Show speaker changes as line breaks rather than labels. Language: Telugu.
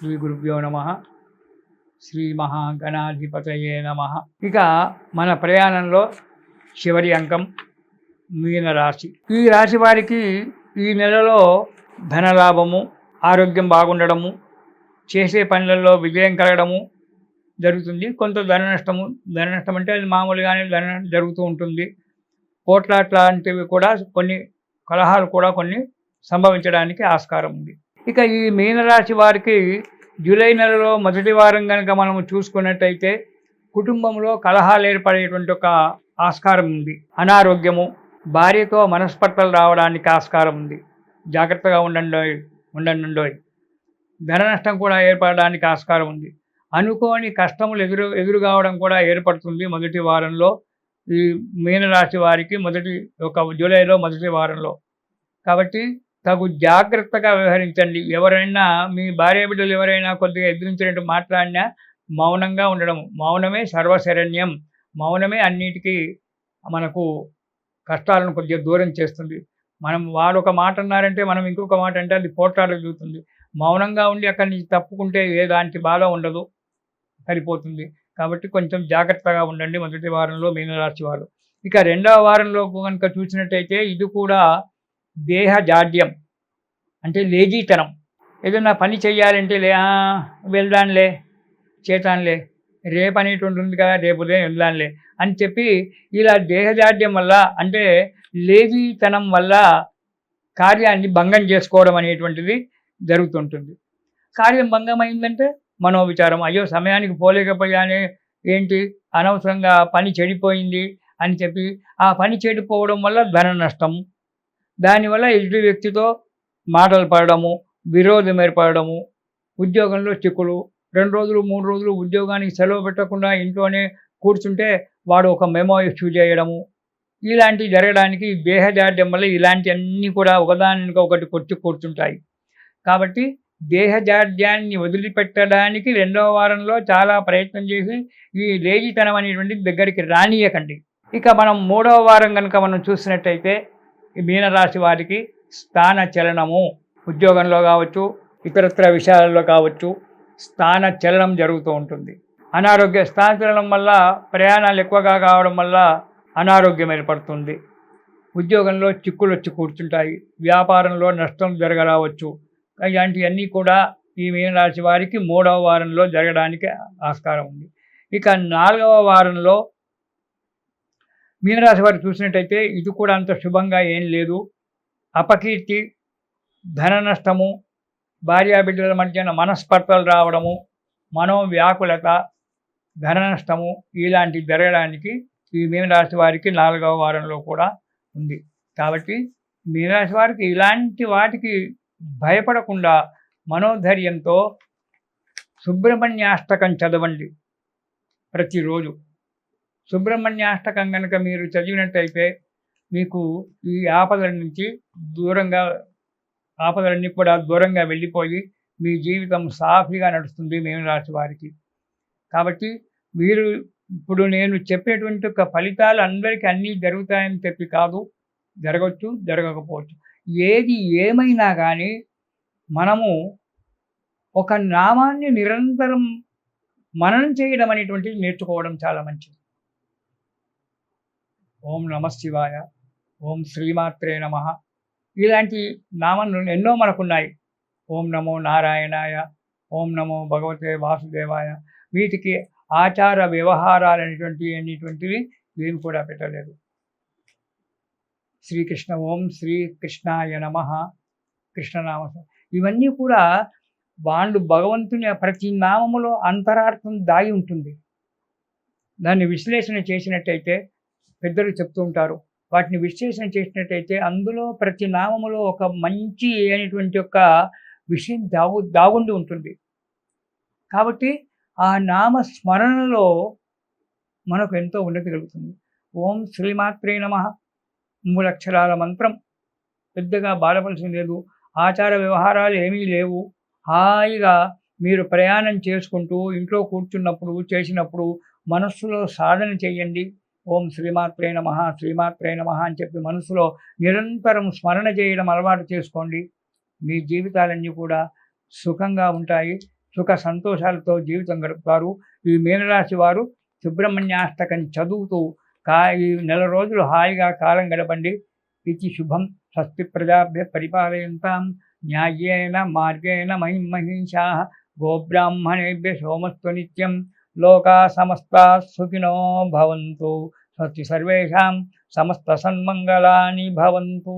శ్రీ గురుభ్యో నమ. శ్రీ మహాగణాధిపతయే నమ. ఇక మన ప్రయాణంలో చివరి అంకం మీనరాశి. ఈ రాశి వారికి ఈ నెలలో ధనలాభము, ఆరోగ్యం బాగుండడము, చేసే పనులలో విజయం కలగడము జరుగుతుంది. కొంత ధన నష్టం అంటే అది మామూలుగానే జరుగుతూ ఉంటుంది. పోట్లాట్లాంటివి కూడా, కొన్ని కలహాలు కూడా కొన్ని సంభవించడానికి ఆస్కారం ఉంది. ఇక ఈ మీనరాశి వారికి జూలై నెలలో మొదటి వారం కనుక మనం చూసుకున్నట్టయితే కుటుంబంలో కలహాలు ఏర్పడేటువంటి ఒక ఆస్కారం ఉంది. అనారోగ్యము, భార్యతో మనస్పర్ధలు రావడానికి ఆస్కారం ఉంది. జాగ్రత్తగా ఉండండి. ధన నష్టం కూడా ఏర్పడడానికి ఆస్కారం ఉంది. అనుకోని కష్టములు ఎదురు కావడం కూడా ఏర్పడుతుంది మొదటి వారంలో ఈ మీనరాశి వారికి, జూలైలో మొదటి వారంలో. కాబట్టి తగు జాగ్రత్తగా వ్యవహరించండి. ఎవరైనా మీ భార్య బిడ్డలు ఎవరైనా కొద్దిగా ఎదిరించినట్టు మాట్లాడినా మౌనంగా ఉండడం. మౌనమే సర్వశరణ్యం. మౌనమే అన్నిటికీ మనకు కష్టాలను కొద్దిగా దూరం చేస్తుంది. వాడు ఒక మాట అన్నారంటే మనం ఇంకొక మాట అంటే అది పోట్లాట జరుగుతుంది. మౌనంగా ఉండి అక్కడి నుంచి తప్పుకుంటే ఏదాంటి బాధ ఉండదు, సరిపోతుంది. కాబట్టి కొంచెం జాగ్రత్తగా ఉండండి మొదటి వారంలో మీనరాశి వారు. ఇక రెండవ వారంలో కనుక చూసినట్టయితే ఇది కూడా దేహ జాడ్యం, అంటే లేజీతనం. ఏదైనా పని చెయ్యాలంటే వెళ్దాంలే, చేతానులే, రేపు అనేటువంటి ఉంది కదా, రేపు ఉదయం వెళ్దాంలే అని చెప్పి ఇలా దేహజాడ్యం వల్ల, అంటే లేజీతనం వల్ల కార్యాన్ని భంగం చేసుకోవడం అనేటువంటిది జరుగుతుంటుంది. కార్యం భంగమైందంటే మనోవిచారం, అయ్యో సమయానికి పోలేకపోయానే, ఏంటి అనవసరంగా పని చెడిపోయింది అని చెప్పి ఆ పని చెడిపోవడం వల్ల ధన నష్టం, దానివల్ల ఎదుటి వ్యక్తితో మాటలు పడడము, విరోధం ఏర్పడము, ఉద్యోగంలో చిక్కులు. 2 రోజులు 3 రోజులు ఉద్యోగానికి సెలవు పెట్టకుండా ఇంట్లోనే కూర్చుంటే వాడు ఒక మెమో ఇష్యూ చేయడము, ఇలాంటివి జరగడానికి దేహజాడ్యం వల్ల ఇలాంటివన్నీ కూడా ఒకదానికొకటి కొట్టి కూర్చుంటాయి. కాబట్టి దేహజాడ్యాన్ని వదిలిపెట్టడానికి రెండవ వారంలో చాలా ప్రయత్నం చేసి ఈ లేజితనం అనేటువంటిది దగ్గరికి రానియకండి. ఇక మనం మూడవ వారం కనుక మనం చూసినట్టయితే ఈ మీనరాశి వారికి స్థాన చలనము, ఉద్యోగంలో కావచ్చు, ఇతరత్ర విషయాలలో కావచ్చు, స్థాన చలనం జరుగుతూ ఉంటుంది. అనారోగ్య స్థాన చలనం వల్ల ప్రయాణాలు ఎక్కువగా కావడం వల్ల అనారోగ్యం ఏర్పడుతుంది. ఉద్యోగంలో చిక్కులు వచ్చి కూర్చుంటాయి. వ్యాపారంలో నష్టం జరగరావచ్చు. ఇలాంటివన్నీ కూడా ఈ మీనరాశి వారికి మూడవ వారంలో జరగడానికి ఆస్కారం ఉంది. ఇక నాలుగవ వారంలో మీనరాశి వారు చూసినట్టయితే ఇది కూడా అంత శుభంగా ఏం లేదు. అపకీర్తి, ధన నష్టము, భార్యాబిడ్డల మధ్యన మనస్పర్ధలు రావడము, మనోవ్యాకులత, ధన నష్టము ఇలాంటివి జరగడానికి ఈ మీనరాశి వారికి 4వ వారంలో కూడా ఉంది. కాబట్టి మీనరాశి వారికి ఇలాంటి వాటికి భయపడకుండా మనోధైర్యంతో సుబ్రహ్మణ్యాష్టకం చదవండి ప్రతిరోజు. సుబ్రహ్మణ్యాష్టకం కనుక మీరు చదివినట్టయితే మీకు ఈ ఆపదలన్నీ కూడా దూరంగా వెళ్ళిపోయి మీ జీవితం సాఫీగా నడుస్తుంది మీనరాశి వారికి. కాబట్టి మీరు ఇప్పుడు నేను చెప్పేటువంటి ఒక ఫలితాలు అందరికీ అన్నీ జరుగుతాయని చెప్పి కాదు, జరగవచ్చు, జరగకపోవచ్చు. ఏది ఏమైనా కానీ మనము ఒక నామాన్ని నిరంతరం మననం చేయడం అనేటువంటిది నేర్చుకోవడం చాలా మంచిది. ఓం నమః శివాయ, ఓం శ్రీమాత్రే నమః, ఇలాంటి నామాలు ఎన్నో మనకున్నాయి. ఓం నమో నారాయణాయ, ఓం నమో భగవతే వాసుదేవాయ. వీటికి ఆచార వ్యవహారాలు అనేటువంటివి ఏమి కూడా పెట్టలేదు. శ్రీకృష్ణ, ఓం శ్రీకృష్ణాయ నమః, కృష్ణనామ, ఇవన్నీ కూడా వాళ్ళు భగవంతుని ప్రతి నామములో అంతరార్థం దాగి ఉంటుంది. దాన్ని విశ్లేషణ చేసినట్టయితే పెద్దలు చెప్తూ ఉంటారు. వాటిని విశ్లేషణ చేసినట్టయితే అందులో ప్రతి నామములో ఒక మంచి అనేటువంటి ఒక విషయం దాగుండి ఉంటుంది. కాబట్టి ఆ నామ స్మరణలో మనకు ఎంతో ఉన్నతి కలుగుతుంది. ఓం శ్రీమాత్రే నమః 3 అక్షరాల మంత్రం, పెద్దగా బాధపడాల్సింది లేదు. ఆచార వ్యవహారాలు ఏమీ లేవు. హాయిగా మీరు ప్రయాణం చేసుకుంటూ ఇంట్లో కూర్చున్నప్పుడు చేసినప్పుడు మనస్సులో సాధన చేయండి. ఓం శ్రీమాత్రే నమః, శ్రీమాత్రే నమః అని చెప్పి మనసులో నిరంతరం స్మరణ చేయడం అలవాటు చేసుకోండి. మీ జీవితాలన్నీ కూడా సుఖంగా ఉంటాయి. సుఖ సంతోషాలతో జీవితం గడుపుతారు. ఈ మీనరాశి వారు సుబ్రహ్మణ్యాష్టకం చదువుతూ ఈ నెల రోజులు హాయిగా కాలం గడపండి. ఇది శుభం. స్వస్తి ప్రజాభ్య పరిపాలయంతాం న్యాయేన మార్గేణ మహిం మహిషాః గోబ్రాహ్మణేభ్య సోమస్తు నిత్యం. లోకా సమస్తాః సుఖినో భవంతు. స్వస్తి సర్వేషాం సమస్త సన్మంగళాని భవంతు.